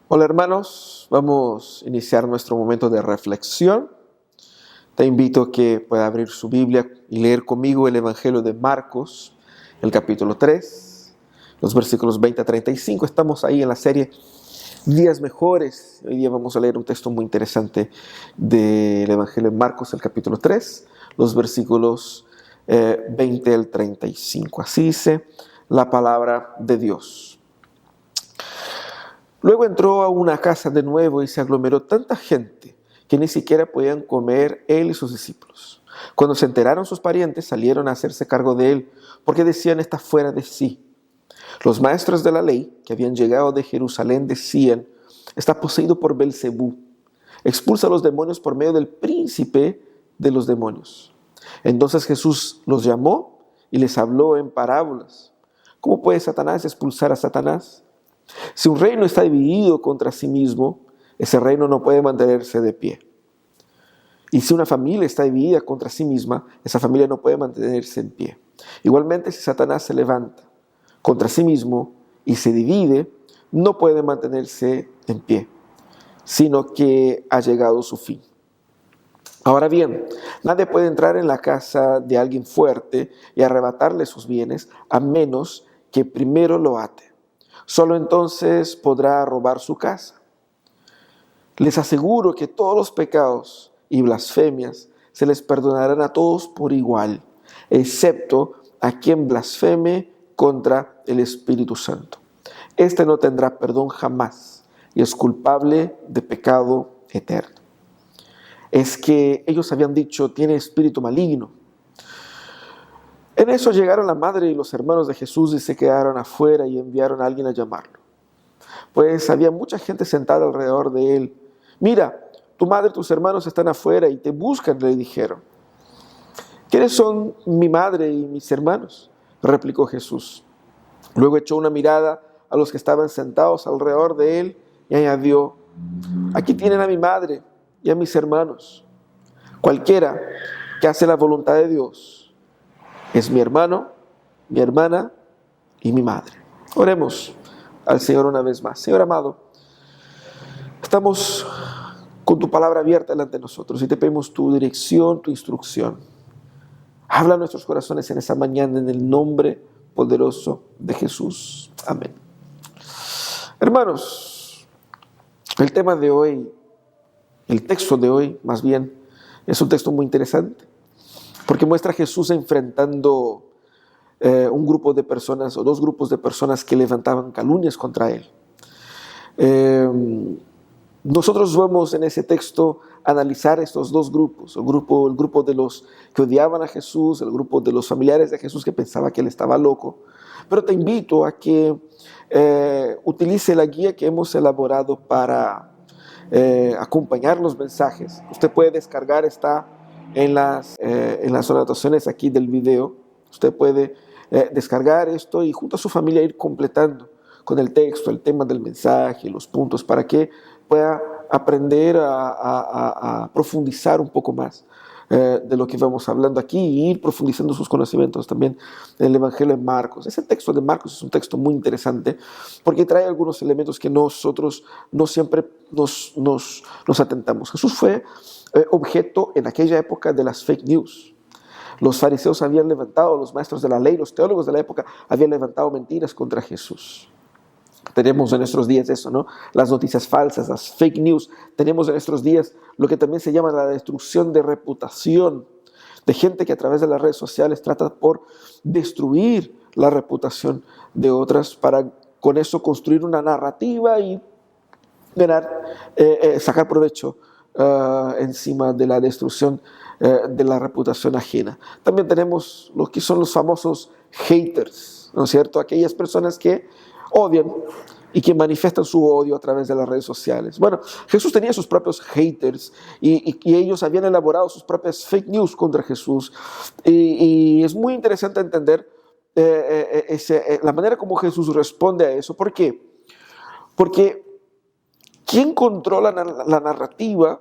Hola hermanos, vamos a iniciar nuestro momento de reflexión. Te invito a que pueda abrir su Biblia y leer conmigo el Evangelio de Marcos, el capítulo 3, los versículos 20 a 35. Estamos ahí en la serie Días Mejores. Hoy día vamos a leer un texto muy interesante del Evangelio de Marcos, el capítulo 3, los versículos 20 al 35. Así dice la palabra de Dios. Luego entró a una casa de nuevo y se aglomeró tanta gente que ni siquiera podían comer él y sus discípulos. Cuando se enteraron sus parientes, salieron a hacerse cargo de él, porque decían: está fuera de sí. Los maestros de la ley, que habían llegado de Jerusalén, decían: está poseído por Belcebú. Expulsa a los demonios por medio del príncipe de los demonios. Entonces Jesús los llamó y les habló en parábolas. ¿Cómo puede Satanás expulsar a Satanás? Si un reino está dividido contra sí mismo, ese reino no puede mantenerse de pie. Y si una familia está dividida contra sí misma, esa familia no puede mantenerse en pie. Igualmente, si Satanás se levanta contra sí mismo y se divide, no puede mantenerse en pie, sino que ha llegado su fin. Ahora bien, nadie puede entrar en la casa de alguien fuerte y arrebatarle sus bienes, a menos que primero lo ate. Solo entonces podrá robar su casa. Les aseguro que todos los pecados y blasfemias se les perdonarán a todos por igual, excepto a quien blasfeme contra el Espíritu Santo. Este no tendrá perdón jamás y es culpable de pecado eterno. Es que ellos habían dicho: tiene espíritu maligno. En eso llegaron la madre y los hermanos de Jesús y se quedaron afuera y enviaron a alguien a llamarlo. Pues había mucha gente sentada alrededor de él. Mira, tu madre y tus hermanos están afuera y te buscan, le dijeron. ¿Quiénes son mi madre y mis hermanos?, replicó Jesús. Luego echó una mirada a los que estaban sentados alrededor de él y añadió: aquí tienen a mi madre y a mis hermanos. Cualquiera que hace la voluntad de Dios es mi hermano, mi hermana y mi madre. Oremos al Señor una vez más. Señor amado, estamos con tu palabra abierta delante de nosotros y te pedimos tu dirección, tu instrucción. Habla a nuestros corazones en esta mañana en el nombre poderoso de Jesús. Amén. Hermanos, el tema de hoy, el texto de hoy más bien, es un texto muy interesante porque muestra a Jesús enfrentando un grupo de personas o dos grupos de personas que levantaban calumnias contra él. Nosotros vamos en ese texto a analizar estos dos grupos, el grupo de los que odiaban a Jesús, el grupo de los familiares de Jesús que pensaba que él estaba loco. Pero te invito a que utilice la guía que hemos elaborado para acompañar los mensajes. Usted puede descargar, está en las anotaciones aquí del video. Usted puede descargar esto y junto a su familia ir completando con el texto, el tema del mensaje, los puntos, para que pueda aprender a profundizar un poco más de lo que vamos hablando aquí y ir profundizando sus conocimientos también en el Evangelio de Marcos. Ese texto de Marcos es un texto muy interesante porque trae algunos elementos que nosotros no siempre nos atentamos. Jesús fue objeto en aquella época de las fake news. Los fariseos habían levantado, los maestros de la ley, los teólogos de la época habían levantado mentiras contra Jesús. Tenemos en nuestros días eso, ¿no? Las noticias falsas, las fake news. Tenemos en nuestros días lo que también se llama la destrucción de reputación, de gente que a través de las redes sociales trata por destruir la reputación de otras para con eso construir una narrativa y ganar, sacar provecho encima de la destrucción de la reputación ajena. También tenemos lo que son los famosos haters, ¿no es cierto? Aquellas personas que odian y que manifiestan su odio a través de las redes sociales. Bueno, Jesús tenía sus propios haters y ellos habían elaborado sus propias fake news contra Jesús. Y es muy interesante entender la manera como Jesús responde a eso. ¿Por qué? Porque ¿quién controla la narrativa?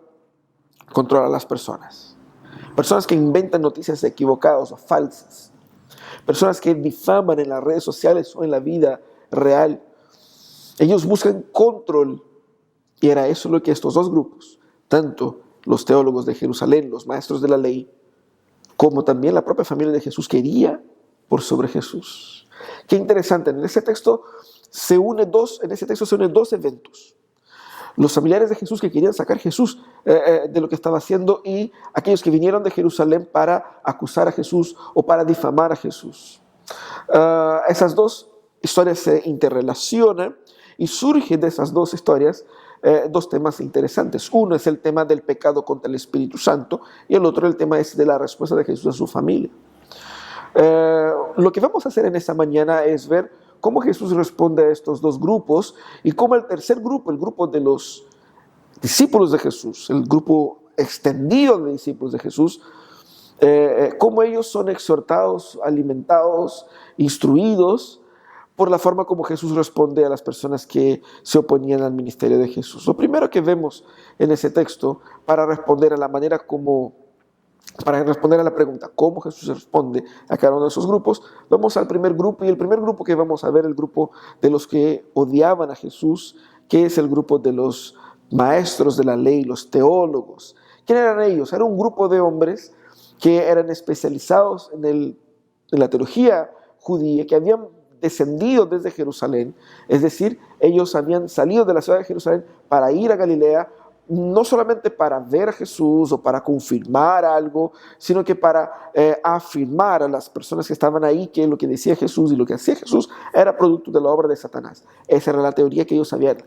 Controla a las personas. Personas que inventan noticias equivocadas o falsas. personas que difaman en las redes sociales o en la vida real. Ellos buscan control, y era eso lo que estos dos grupos, tanto los teólogos de Jerusalén, los maestros de la ley, como también la propia familia de Jesús, quería por sobre Jesús. Qué interesante, en ese texto se unen dos eventos. Los familiares de Jesús que querían sacar a Jesús de lo que estaba haciendo, y aquellos que vinieron de Jerusalén para acusar a Jesús o para difamar a Jesús. Esas dos historias se interrelacionan y surgen de esas dos historias dos temas interesantes. Uno es el tema del pecado contra el Espíritu Santo, y el otro el tema es de la respuesta de Jesús a su familia. Lo que vamos a hacer en esta mañana es ver cómo Jesús responde a estos dos grupos, y cómo el tercer grupo, el grupo de los discípulos de Jesús, el grupo extendido de discípulos de Jesús, cómo ellos son exhortados, alimentados, instruidos por la forma como Jesús responde a las personas que se oponían al ministerio de Jesús. Lo primero que vemos en ese texto, para responder a la pregunta cómo Jesús responde a cada uno de esos grupos, vamos al primer grupo, y el primer grupo que vamos a ver, el grupo de los que odiaban a Jesús, que es el grupo de los maestros de la ley, los teólogos. ¿Quién eran ellos? Era un grupo de hombres que eran especializados en la teología judía, que habían descendido desde Jerusalén, es decir, ellos habían salido de la ciudad de Jerusalén para ir a Galilea, no solamente para ver a Jesús o para confirmar algo, sino que para afirmar a las personas que estaban ahí que lo que decía Jesús y lo que hacía Jesús era producto de la obra de Satanás. Esa era la teoría que ellos habían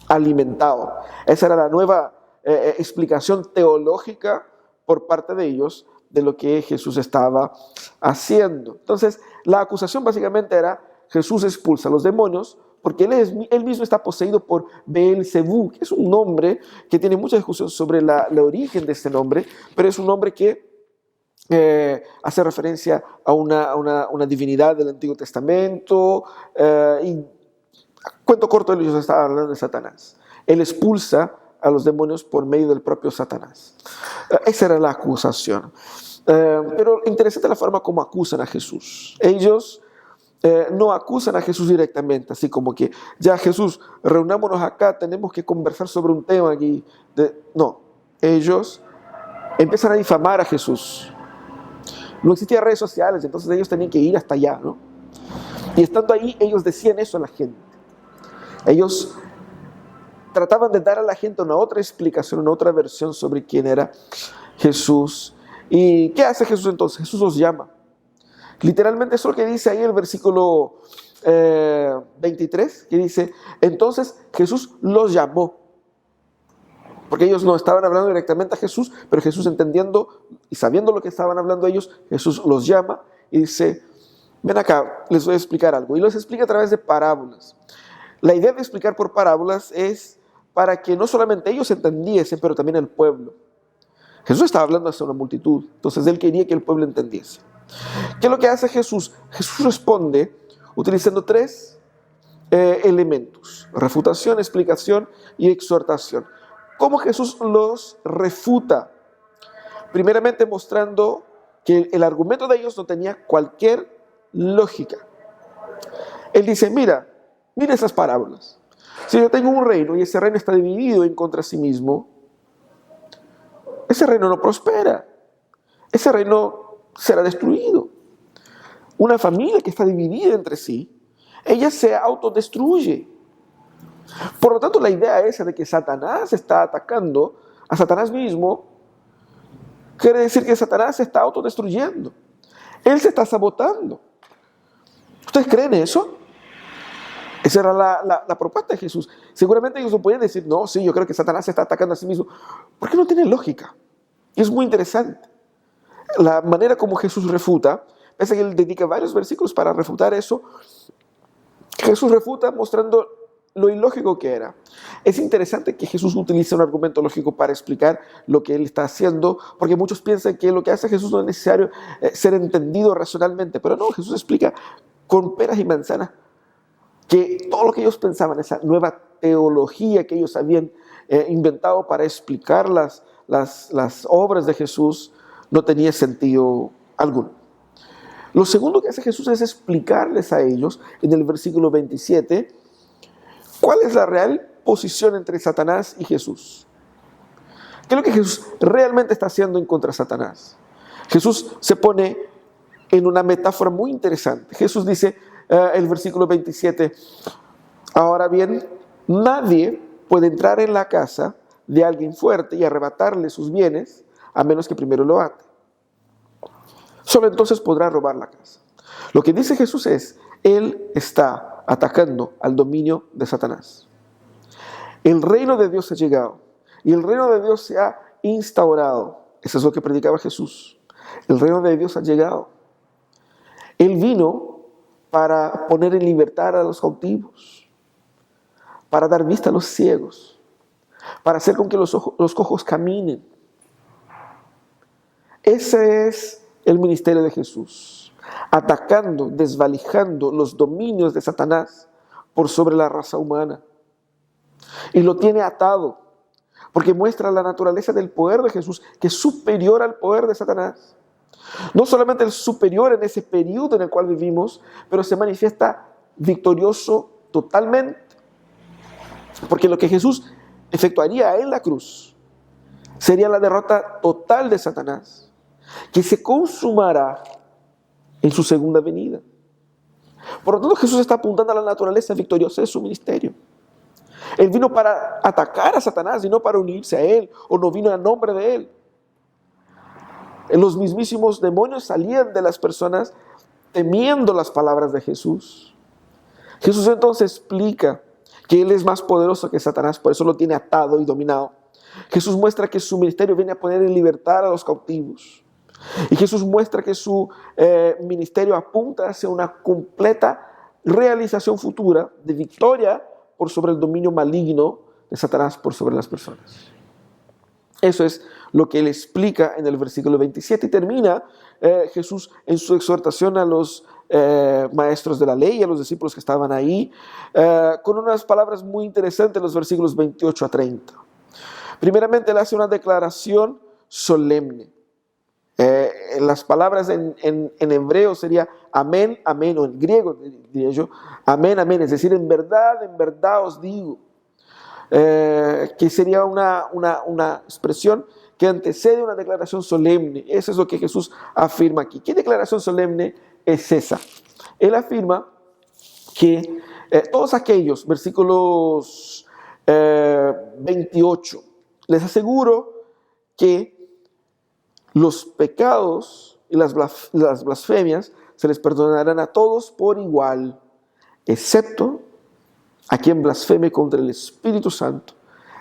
alimentado. Esa era la nueva explicación teológica por parte de ellos de lo que Jesús estaba haciendo. Entonces, la acusación básicamente era: Jesús expulsa a los demonios porque él mismo está poseído por Beelzebú, que es un nombre que tiene mucha discusión sobre el origen de este nombre, pero es un nombre que hace referencia a una divinidad del Antiguo Testamento, y cuento corto, ellos estaban hablando de Satanás. Él expulsa a los demonios por medio del propio Satanás. Esa era la acusación. Pero interesante la forma como acusan a Jesús. Ellos no acusan a Jesús directamente, así como que: ya Jesús, reunámonos acá, tenemos que conversar sobre un tema aquí. No, ellos empiezan a difamar a Jesús. No existían redes sociales, entonces ellos tenían que ir hasta allá, ¿no? Y estando ahí, ellos decían eso a la gente. Ellos trataban de dar a la gente una otra explicación, una otra versión sobre quién era Jesús. ¿Y qué hace Jesús entonces? Jesús los llama. Literalmente eso es lo que dice ahí el versículo 23, que dice: entonces Jesús los llamó. Porque ellos no estaban hablando directamente a Jesús, pero Jesús, entendiendo y sabiendo lo que estaban hablando ellos, Jesús los llama y dice: ven acá, les voy a explicar algo. Y los explica a través de parábolas. La idea de explicar por parábolas es para que no solamente ellos entendiesen, pero también el pueblo. Jesús estaba hablando hacia una multitud, entonces él quería que el pueblo entendiese. ¿Qué es lo que hace Jesús? Jesús responde utilizando tres elementos: refutación, explicación y exhortación. ¿Cómo Jesús los refuta? Primeramente mostrando que el argumento de ellos no tenía cualquier lógica. Él dice: mira esas parábolas. Si yo tengo un reino y ese reino está dividido en contra sí mismo, ese reino no prospera. Ese reino será destruido. Una familia que está dividida entre sí, ella se autodestruye. Por lo tanto, la idea esa de que Satanás está atacando a Satanás mismo, quiere decir que Satanás se está autodestruyendo. Él se está sabotando. ¿Ustedes creen eso? Esa era la propuesta de Jesús. Seguramente ellos no podían decir: no, sí, yo creo que Satanás se está atacando a sí mismo. Porque no tiene lógica. Y es muy interesante la manera como Jesús refuta. Pese a que él dedica varios versículos para refutar eso, Jesús refuta mostrando lo ilógico que era. Es interesante que Jesús utilice un argumento lógico para explicar lo que él está haciendo, porque muchos piensan que lo que hace Jesús no es necesario ser entendido racionalmente, pero no, Jesús explica con peras y manzanas que todo lo que ellos pensaban, esa nueva teología que ellos habían inventado para explicar las obras de Jesús, no tenía sentido alguno. Lo segundo que hace Jesús es explicarles a ellos, en el versículo 27, cuál es la real posición entre Satanás y Jesús. ¿Qué es lo que Jesús realmente está haciendo en contra de Satanás? Jesús se pone en una metáfora muy interesante. Jesús dice, el versículo 27, ahora bien, nadie puede entrar en la casa de alguien fuerte y arrebatarle sus bienes, a menos que primero lo ate. Solo entonces podrá robar la casa. Lo que dice Jesús es, Él está atacando al dominio de Satanás. El reino de Dios ha llegado y el reino de Dios se ha instaurado. Eso es lo que predicaba Jesús. El reino de Dios ha llegado. Él vino para poner en libertad a los cautivos, para dar vista a los ciegos, para hacer con que los cojos caminen. Ese es el ministerio de Jesús, atacando, desvalijando los dominios de Satanás por sobre la raza humana. Y lo tiene atado, porque muestra la naturaleza del poder de Jesús, que es superior al poder de Satanás. No solamente es superior en ese periodo en el cual vivimos, pero se manifiesta victorioso totalmente. Porque lo que Jesús efectuaría en la cruz sería la derrota total de Satanás, que se consumará en su segunda venida. Por lo tanto, Jesús está apuntando a la naturaleza victoriosa de su ministerio. Él vino para atacar a Satanás y no para unirse a él, o no vino a nombre de él. Los mismísimos demonios salían de las personas temiendo las palabras de Jesús. Jesús entonces explica que Él es más poderoso que Satanás, por eso lo tiene atado y dominado. Jesús muestra que su ministerio viene a poner en libertad a los cautivos. Y Jesús muestra que su ministerio apunta hacia una completa realización futura de victoria por sobre el dominio maligno de Satanás por sobre las personas. Eso es lo que Él explica en el versículo 27 y termina Jesús en su exhortación a los maestros de la ley, a los discípulos que estaban ahí, con unas palabras muy interesantes en los versículos 28 a 30. Primeramente, Él hace una declaración solemne. Las palabras en hebreo sería amén, amén, o en griego diría yo, amén, amén, es decir, en verdad os digo. Que sería una expresión que antecede una declaración solemne. Eso es lo que Jesús afirma aquí. ¿Qué declaración solemne es esa? Él afirma que todos aquellos, versículos 28, les aseguro que los pecados y las blasfemias se les perdonarán a todos por igual, excepto a quien blasfeme contra el Espíritu Santo.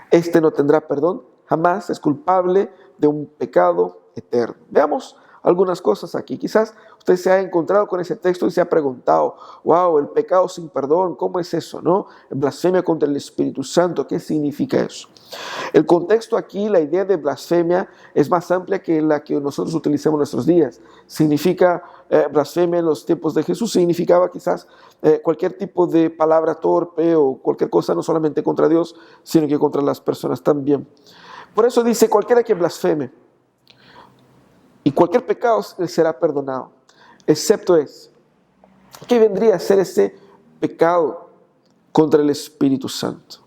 Este no tendrá perdón, jamás es culpable de un pecado eterno. Veamos algunas cosas aquí. Quizás usted se ha encontrado con ese texto y se ha preguntado, wow, el pecado sin perdón, ¿cómo es eso, no? Blasfemia contra el Espíritu Santo, ¿qué significa eso? El contexto aquí, la idea de blasfemia es más amplia que la que nosotros utilizamos en nuestros días. Significa blasfemia en los tiempos de Jesús, significaba quizás cualquier tipo de palabra torpe o cualquier cosa, no solamente contra Dios, sino que contra las personas también. Por eso dice, cualquiera que blasfeme y cualquier pecado será perdonado, excepto ese. ¿Qué vendría a ser ese pecado contra el Espíritu Santo?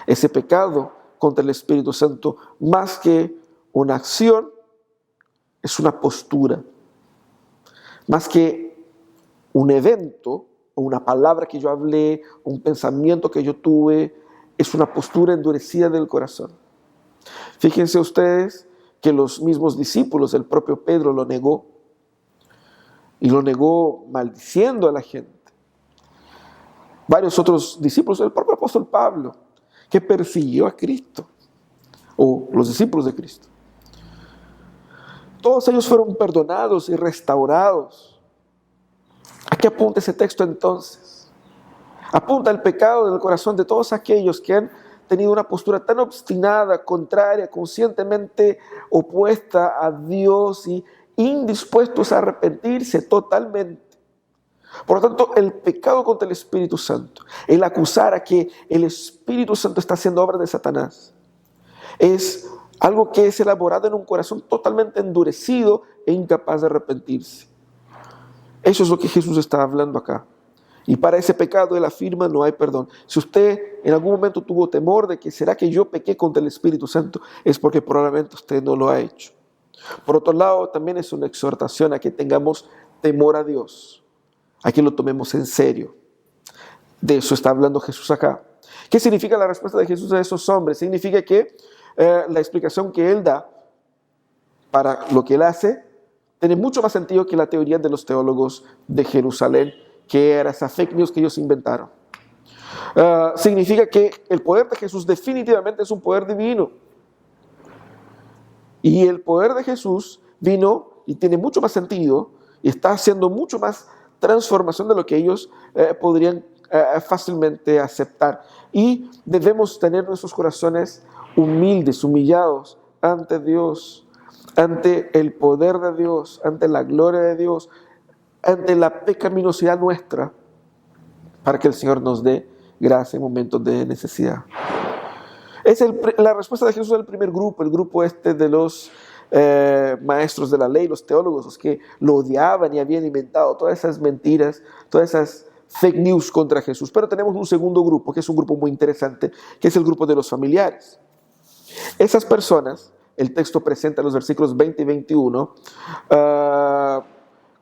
Ese pecado contra el Espíritu Santo, más que una acción, es una postura. Más que un evento o una palabra que yo hablé, un pensamiento que yo tuve, es una postura endurecida del corazón. Fíjense ustedes que los mismos discípulos, el propio Pedro lo negó, y lo negó maldiciendo a la gente. Varios otros discípulos, el propio apóstol Pablo, que persiguió a Cristo, o los discípulos de Cristo. Todos ellos fueron perdonados y restaurados. ¿A qué apunta ese texto entonces? Apunta al pecado del corazón de todos aquellos que han tenido una postura tan obstinada, contraria, conscientemente opuesta a Dios y indispuestos a arrepentirse totalmente. Por lo tanto, el pecado contra el Espíritu Santo, el acusar a que el Espíritu Santo está haciendo obra de Satanás, es algo que es elaborado en un corazón totalmente endurecido e incapaz de arrepentirse. Eso es lo que Jesús está hablando acá. Y para ese pecado él afirma no hay perdón. Si usted en algún momento tuvo temor de que será que yo pequé contra el Espíritu Santo, es porque probablemente usted no lo ha hecho. Por otro lado, también es una exhortación a que tengamos temor a Dios, a que lo tomemos en serio. De eso está hablando Jesús acá. ¿Qué significa la respuesta de Jesús a esos hombres? Significa que la explicación que él da para lo que él hace tiene mucho más sentido que la teoría de los teólogos de Jerusalén, que era esa fake news que ellos inventaron. Significa que el poder de Jesús definitivamente es un poder divino. Y el poder de Jesús vino y tiene mucho más sentido y está haciendo mucho más transformación de lo que ellos podrían fácilmente aceptar. Y debemos tener nuestros corazones humildes, humillados ante Dios, ante el poder de Dios, ante la gloria de Dios, ante la pecaminosidad nuestra, para que el Señor nos dé gracia en momentos de necesidad. Es la respuesta de Jesús al primer grupo, el grupo de los maestros de la ley, los teólogos, los que lo odiaban y habían inventado todas esas mentiras, todas esas fake news contra Jesús. Pero tenemos un segundo grupo, que es un grupo muy interesante, que es el grupo de los familiares. Esas personas, el texto presenta los versículos 20 y 21,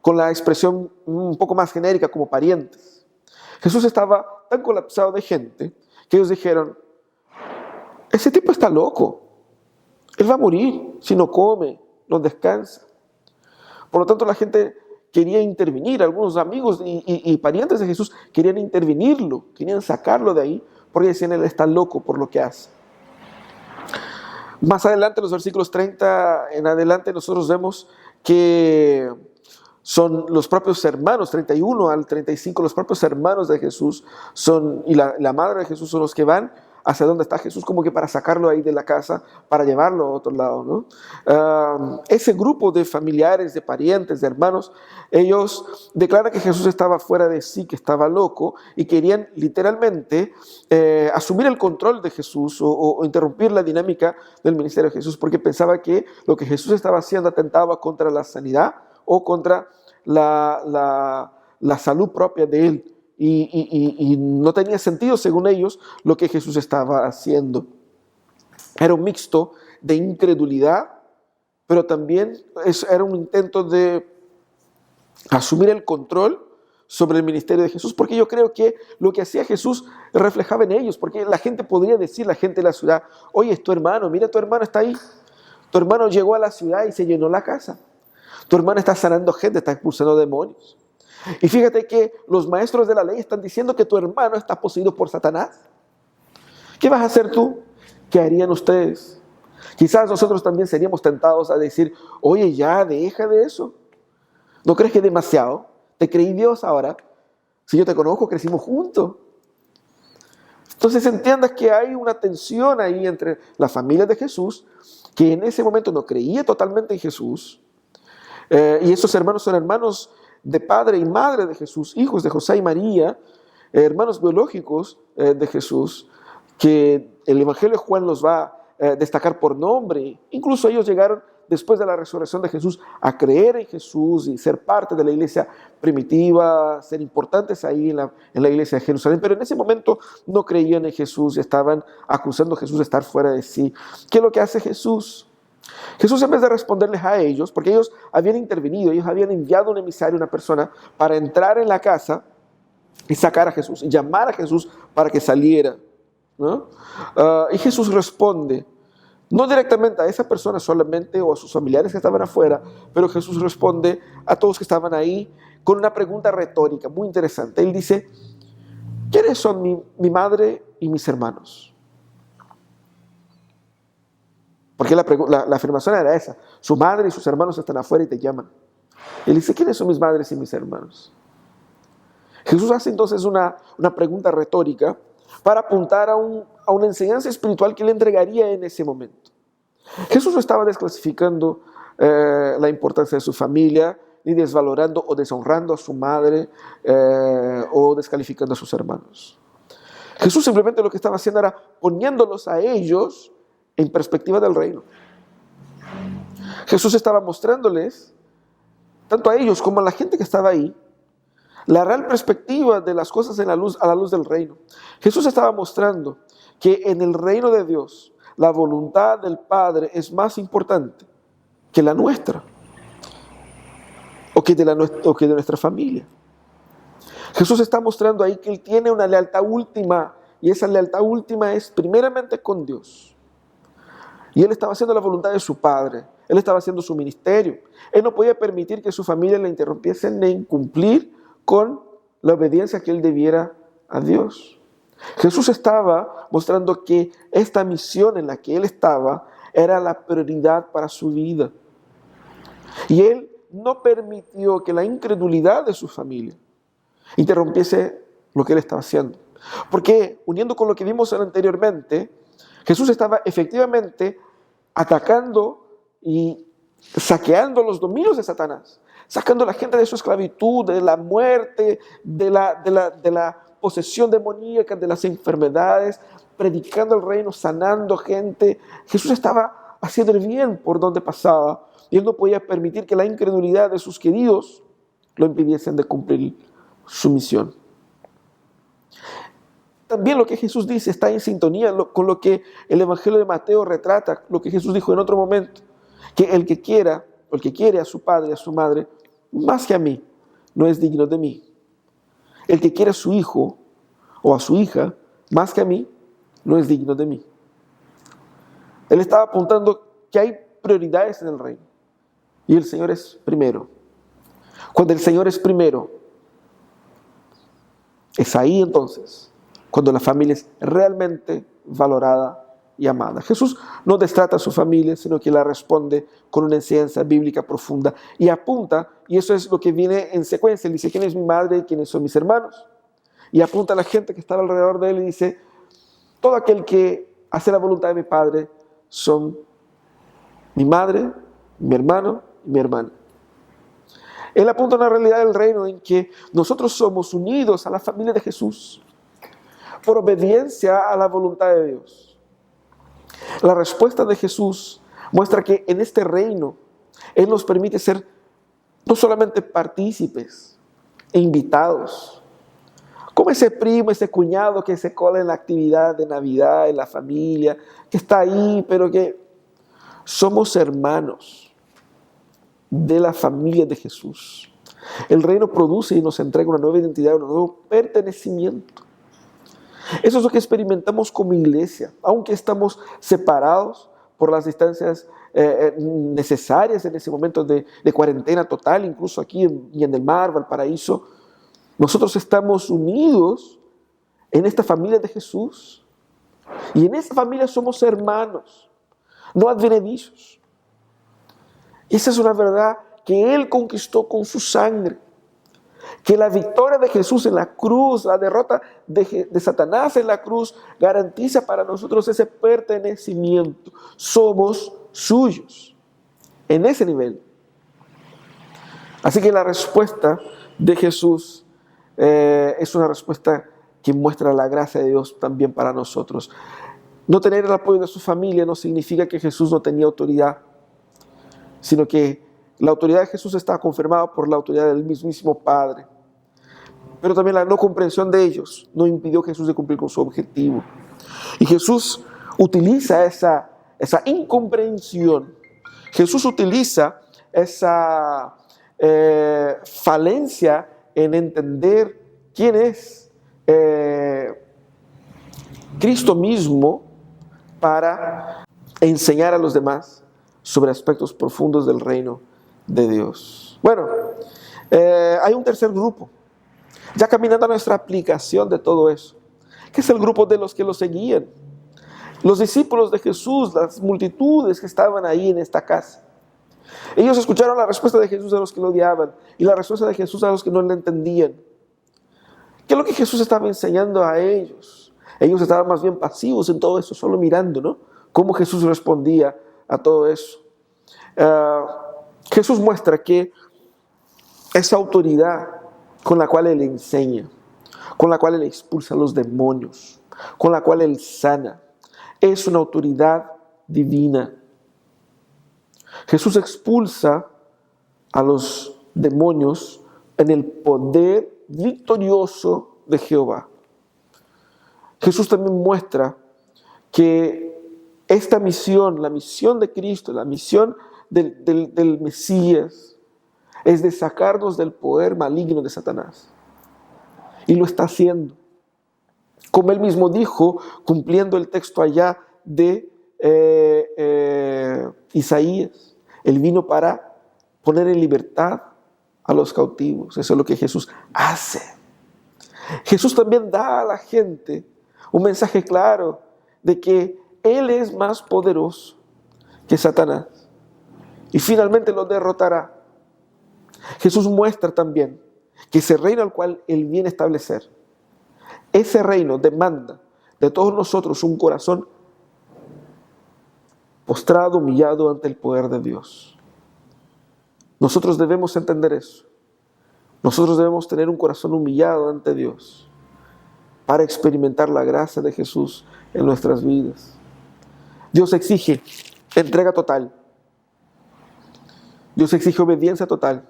con la expresión un poco más genérica como parientes. Jesús estaba tan colapsado de gente que ellos dijeron: ese tipo está loco, él va a morir si no come, no descansa. Por lo tanto, la gente quería intervenir, algunos amigos y parientes de Jesús querían intervenirlo, querían sacarlo de ahí, porque decían: él está loco por lo que hace. Más adelante, en los versículos 30 en adelante, nosotros vemos que son los propios hermanos, 31 al 35, los propios hermanos de Jesús y la madre de Jesús son los que van hacia donde está Jesús, como que para sacarlo ahí de la casa, para llevarlo a otro lado, ¿no? Ese grupo de familiares, de parientes, de hermanos, ellos declaran que Jesús estaba fuera de sí, que estaba loco, y querían literalmente asumir el control de Jesús o interrumpir la dinámica del ministerio de Jesús, porque pensaba que lo que Jesús estaba haciendo atentaba contra la sanidad o contra la salud propia de él. Y no tenía sentido, según ellos, lo que Jesús estaba haciendo. Era un mixto de incredulidad, pero también era un intento de asumir el control sobre el ministerio de Jesús, porque yo creo que lo que hacía Jesús reflejaba en ellos, porque la gente podría decir, la gente de la ciudad: oye, es tu hermano, mira, tu hermano está ahí, tu hermano llegó a la ciudad y se llenó la casa, tu hermano está sanando gente, está expulsando demonios. Y fíjate que los maestros de la ley están diciendo que tu hermano está poseído por Satanás. ¿Qué vas a hacer tú? ¿Qué harían ustedes? Quizás nosotros también seríamos tentados a decir: oye, ya, deja de eso. ¿No crees que es demasiado? Te creí Dios ahora. Si yo te conozco, crecimos juntos. Entonces entiendas que hay una tensión ahí entre la familia de Jesús, que en ese momento no creía totalmente en Jesús, y esos hermanos son hermanos de padre y madre de Jesús, hijos de José y María, hermanos biológicos de Jesús, que el Evangelio de Juan los va a destacar por nombre. Incluso ellos llegaron después de la resurrección de Jesús a creer en Jesús y ser parte de la iglesia primitiva, ser importantes ahí en la iglesia de Jerusalén, pero en ese momento no creían en Jesús y estaban acusando a Jesús de estar fuera de sí. ¿Qué es lo que hace Jesús? Jesús, en vez de responderles a ellos, porque ellos habían intervenido, ellos habían enviado un emisario, una persona, para entrar en la casa y sacar a Jesús, y llamar a Jesús para que saliera, ¿no? Y Jesús responde, no directamente a esa persona solamente o a sus familiares que estaban afuera, pero Jesús responde a todos que estaban ahí con una pregunta retórica muy interesante. Él dice: ¿quiénes son mi madre y mis hermanos? Porque la afirmación era esa: su madre y sus hermanos están afuera y te llaman. Él dice: ¿quiénes son mis madres y mis hermanos? Jesús hace entonces una pregunta retórica para apuntar a una enseñanza espiritual que le entregaría en ese momento. Jesús no estaba desclasificando la importancia de su familia, ni desvalorando o deshonrando a su madre o descalificando a sus hermanos. Jesús simplemente lo que estaba haciendo era poniéndolos a ellos en perspectiva del reino. Jesús estaba mostrándoles, tanto a ellos como a la gente que estaba ahí, la real perspectiva de las cosas a la luz del reino. Jesús estaba mostrando que en el reino de Dios la voluntad del Padre es más importante que la nuestra o que de nuestra familia. Jesús está mostrando ahí que Él tiene una lealtad última, y esa lealtad última es primeramente con Dios. Y Él estaba haciendo la voluntad de su Padre. Él estaba haciendo su ministerio. Él no podía permitir que su familia le interrumpiese en cumplir con la obediencia que Él debiera a Dios. Jesús estaba mostrando que esta misión en la que Él estaba era la prioridad para su vida. Y Él no permitió que la incredulidad de su familia interrumpiese lo que Él estaba haciendo. Porque, uniendo con lo que vimos anteriormente, Jesús estaba efectivamente atacando y saqueando los dominios de Satanás, sacando a la gente de su esclavitud, de la muerte, de la posesión demoníaca, de las enfermedades, predicando el reino, sanando gente. Jesús estaba haciendo el bien por donde pasaba, y Él no podía permitir que la incredulidad de sus queridos lo impidiesen de cumplir su misión. También lo que Jesús dice está en sintonía con lo que el Evangelio de Mateo retrata, lo que Jesús dijo en otro momento, que el que quiere a su padre y a su madre más que a mí, no es digno de mí. El que quiere a su hijo o a su hija más que a mí, no es digno de mí. Él estaba apuntando que hay prioridades en el reino, y el Señor es primero. Cuando el Señor es primero, es ahí entonces cuando la familia es realmente valorada y amada. Jesús no destrata a su familia, sino que la responde con una enseñanza bíblica profunda y apunta, y eso es lo que viene en secuencia. Él dice: ¿quién es mi madre y quiénes son mis hermanos? Y apunta a la gente que estaba alrededor de él y dice: todo aquel que hace la voluntad de mi Padre son mi madre, mi hermano y mi hermana. Él apunta a una realidad del reino en que nosotros somos unidos a la familia de Jesús por obediencia a la voluntad de Dios. La respuesta de Jesús muestra que en este reino Él nos permite ser no solamente partícipes e invitados, como ese primo, ese cuñado que se cola en la actividad de Navidad, en la familia, que está ahí, pero que somos hermanos de la familia de Jesús. El reino produce y nos entrega una nueva identidad, un nuevo pertenecimiento. Eso es lo que experimentamos como iglesia, aunque estamos separados por las distancias necesarias en ese momento de cuarentena total, incluso aquí en el Mar, Valparaíso. Nosotros estamos unidos en esta familia de Jesús, y en esta familia somos hermanos, no advenedizos. Esa es una verdad que Él conquistó con su sangre. Que la victoria de Jesús en la cruz, la derrota de Satanás en la cruz, garantiza para nosotros ese pertenecimiento. Somos suyos en ese nivel. Así que la respuesta de Jesús es una respuesta que muestra la gracia de Dios también para nosotros. No tener el apoyo de su familia no significa que Jesús no tenía autoridad, sino que la autoridad de Jesús está confirmada por la autoridad del mismísimo Padre. Pero también la no comprensión de ellos no impidió a Jesús de cumplir con su objetivo. Y Jesús utiliza esa incomprensión. Jesús utiliza esa falencia en entender quién es Cristo mismo para enseñar a los demás sobre aspectos profundos del reino de Dios. Bueno, hay un tercer grupo, ya caminando a nuestra aplicación de todo eso, que es el grupo de los que lo seguían. Los discípulos de Jesús, las multitudes que estaban ahí en esta casa. Ellos escucharon la respuesta de Jesús a los que lo odiaban y la respuesta de Jesús a los que no le entendían. ¿Qué es lo que Jesús estaba enseñando a ellos? Ellos estaban más bien pasivos en todo eso, solo mirando, ¿no? Cómo Jesús respondía a todo eso. Jesús muestra que esa autoridad con la cual Él enseña, con la cual Él expulsa a los demonios, con la cual Él sana, es una autoridad divina. Jesús expulsa a los demonios en el poder victorioso de Jehová. Jesús también muestra que esta misión, la misión de Cristo, la misión del Mesías, es de sacarnos del poder maligno de Satanás. Y lo está haciendo. Como él mismo dijo, cumpliendo el texto allá de Isaías, él vino para poner en libertad a los cautivos. Eso es lo que Jesús hace. Jesús también da a la gente un mensaje claro de que Él es más poderoso que Satanás y finalmente lo derrotará. Jesús muestra también que ese reino al cual Él viene a establecer, ese reino demanda de todos nosotros un corazón postrado, humillado ante el poder de Dios. Nosotros debemos entender eso. Nosotros debemos tener un corazón humillado ante Dios para experimentar la gracia de Jesús en nuestras vidas. Dios exige entrega total. Dios exige obediencia total.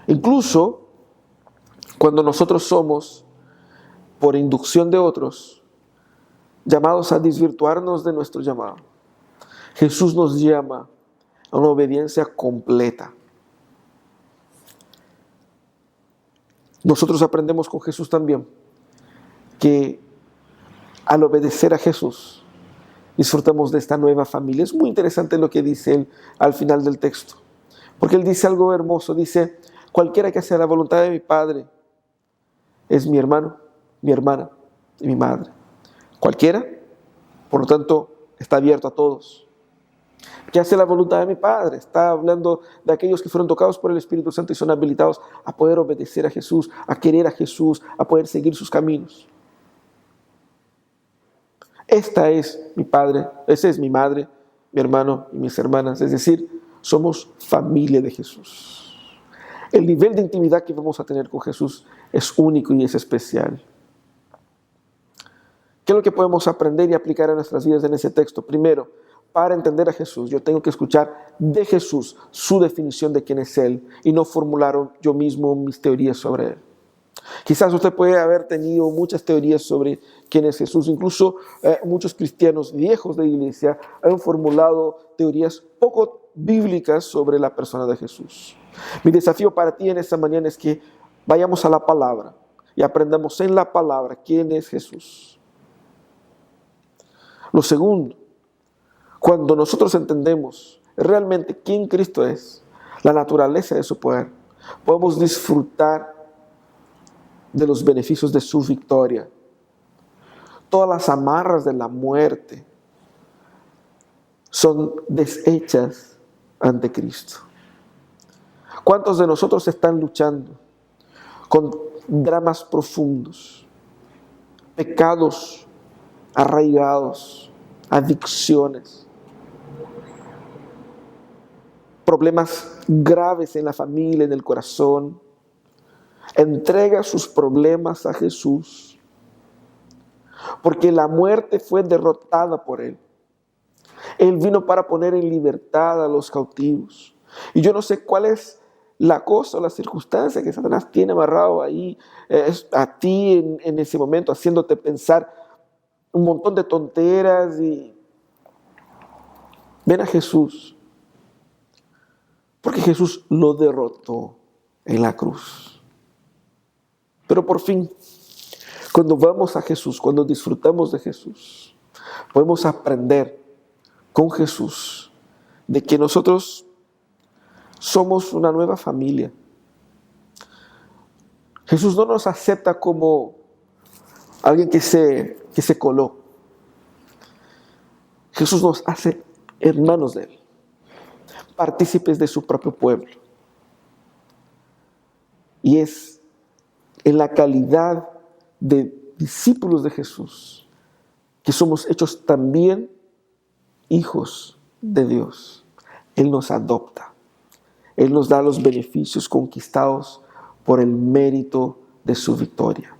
Incluso cuando nosotros somos, por inducción de otros, llamados a desvirtuarnos de nuestro llamado, Jesús nos llama a una obediencia completa. Nosotros aprendemos con Jesús también que al obedecer a Jesús disfrutamos de esta nueva familia. Es muy interesante lo que dice él al final del texto, porque él dice algo hermoso. Dice: cualquiera que haga la voluntad de mi Padre es mi hermano, mi hermana y mi madre. Cualquiera, por lo tanto, está abierto a todos. Que hace la voluntad de mi Padre. Está hablando de aquellos que fueron tocados por el Espíritu Santo y son habilitados a poder obedecer a Jesús, a querer a Jesús, a poder seguir sus caminos. Esta es mi Padre, esa es mi madre, mi hermano y mis hermanas. Es decir, somos familia de Jesús. El nivel de intimidad que vamos a tener con Jesús es único y es especial. ¿Qué es lo que podemos aprender y aplicar a nuestras vidas en ese texto? Primero, para entender a Jesús, yo tengo que escuchar de Jesús su definición de quién es Él y no formular yo mismo mis teorías sobre Él. Quizás usted puede haber tenido muchas teorías sobre quién es Jesús. Incluso muchos cristianos viejos de la iglesia han formulado teorías poco bíblicas sobre la persona de Jesús. Mi desafío para ti en esta mañana es que vayamos a la palabra y aprendamos en la palabra quién es Jesús. Lo segundo, cuando nosotros entendemos realmente quién Cristo es, la naturaleza de su poder, podemos disfrutar de los beneficios de su victoria. Todas las amarras de la muerte son deshechas ante Cristo. ¿Cuántos de nosotros están luchando con dramas profundos, pecados arraigados, adicciones, problemas graves en la familia, en el corazón? Entrega sus problemas a Jesús, porque la muerte fue derrotada por Él. Él vino para poner en libertad a los cautivos. Y yo no sé cuál es la cosa o la circunstancia que Satanás tiene amarrado ahí a ti en ese momento, haciéndote pensar un montón de tonteras. Y ven a Jesús, porque Jesús lo derrotó en la cruz. Pero por fin, cuando vamos a Jesús, cuando disfrutamos de Jesús, podemos aprender con Jesús de que nosotros somos una nueva familia. Jesús no nos acepta como alguien que se coló. Jesús nos hace hermanos de Él, partícipes de su propio pueblo. Y es en la calidad de discípulos de Jesús que somos hechos también hijos de Dios. Él nos adopta. Él nos da los beneficios conquistados por el mérito de su victoria.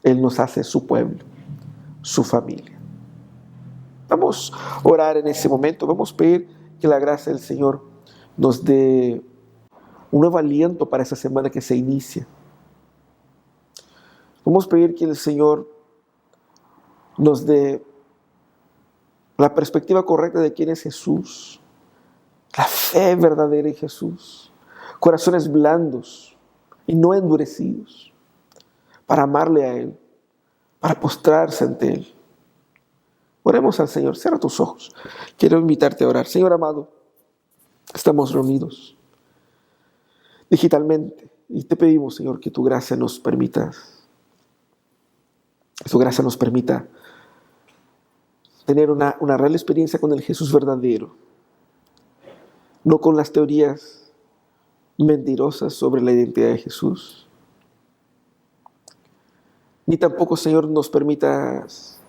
Él nos hace su pueblo, su familia. Vamos a orar en ese momento. Vamos a pedir que la gracia del Señor nos dé un nuevo aliento para esa semana que se inicia. Vamos a pedir que el Señor nos dé la perspectiva correcta de quién es Jesús, la fe verdadera en Jesús, corazones blandos y no endurecidos, para amarle a Él, para postrarse ante Él. Oremos al Señor. Cierra tus ojos. Quiero invitarte a orar. Señor amado, estamos reunidos digitalmente y te pedimos, Señor, que tu gracia nos permita tener una real experiencia con el Jesús verdadero, no con las teorías mentirosas sobre la identidad de Jesús, ni tampoco, Señor, nos permitas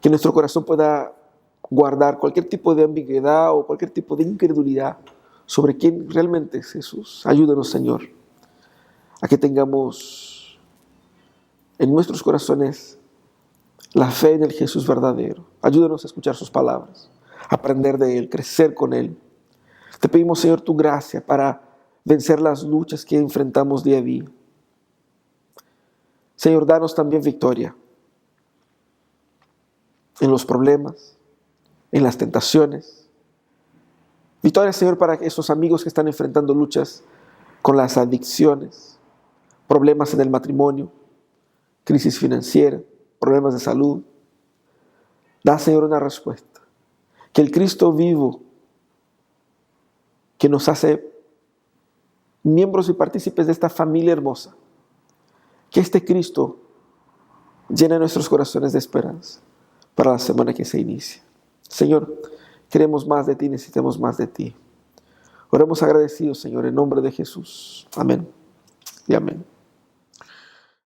que nuestro corazón pueda guardar cualquier tipo de ambigüedad o cualquier tipo de incredulidad sobre quién realmente es Jesús. Ayúdanos, Señor, a que tengamos en nuestros corazones la fe en el Jesús verdadero. Ayúdanos a escuchar sus palabras, aprender de Él, crecer con Él. Te pedimos, Señor, tu gracia para vencer las luchas que enfrentamos día a día. Señor, danos también victoria en los problemas, en las tentaciones. Victoria, Señor, para esos amigos que están enfrentando luchas con las adicciones, problemas en el matrimonio, crisis financiera, problemas de salud. Da, Señor, una respuesta. Que el Cristo vivo, que nos hace miembros y partícipes de esta familia hermosa, que este Cristo llene nuestros corazones de esperanza para la semana que se inicia. Señor, queremos más de ti, necesitamos más de ti. Oremos agradecidos, Señor, en nombre de Jesús. Amén y amén.